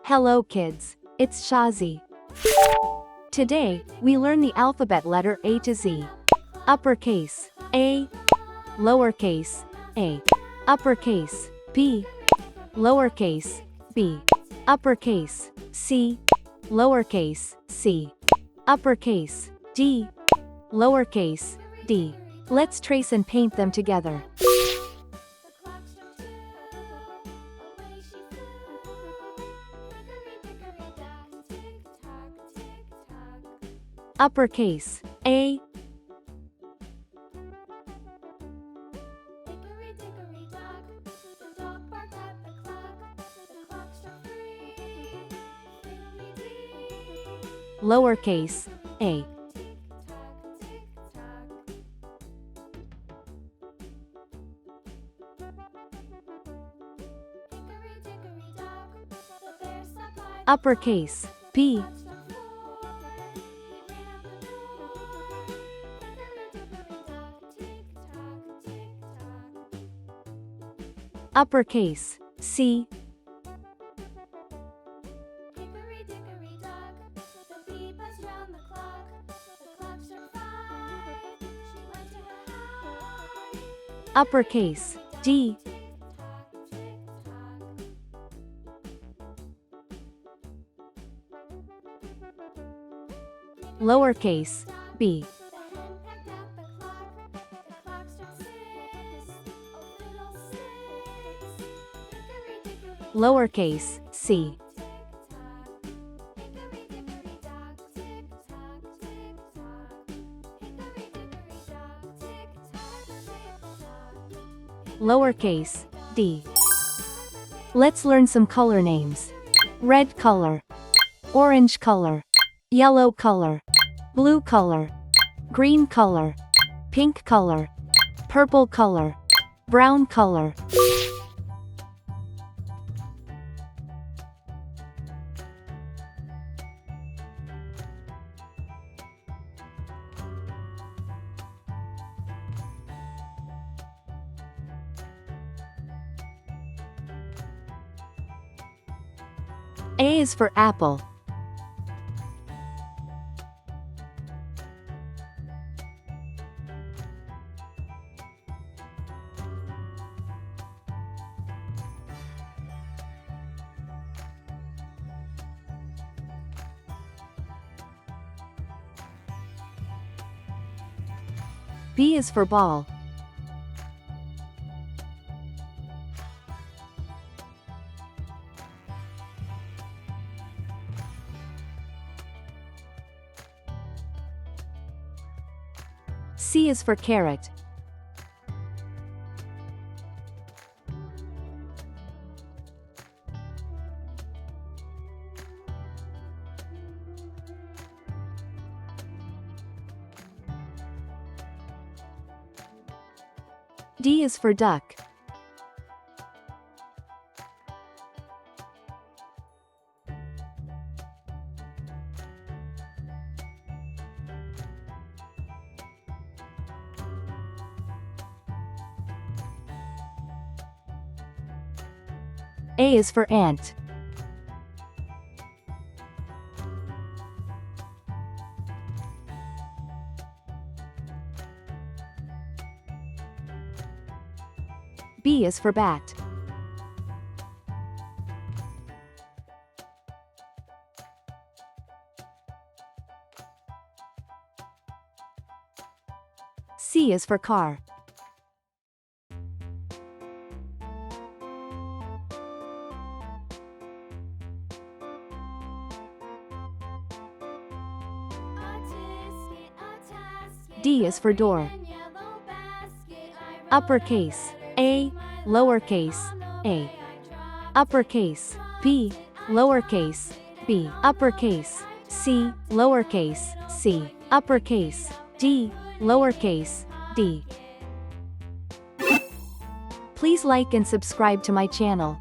Hello kids, it's Shazi. Today, we learn the alphabet letter A to Z. Uppercase, A. Lowercase, a. Uppercase, B. Lowercase, b. Uppercase, C. Lowercase, c. Uppercase, D. Lowercase, d. Let's trace and paint them together. Uppercase, A. Lowercase, a. Uppercase, B. Uppercase, C. Uppercase, D. Lowercase, b. Lowercase, c. Lowercase, d. Let's learn some color names. Red color, orange color, yellow color, blue color, green color, pink color, purple color, brown color. A is for apple. B is for ball. C is for carrot. D is for duck. A is for ant. B is for bat. C is for car. D is for door. Uppercase, A. Lowercase, a. Uppercase, B. Lowercase, b. Uppercase, C. Lowercase, c. Uppercase, D. Lowercase, d. Please like and subscribe to my channel.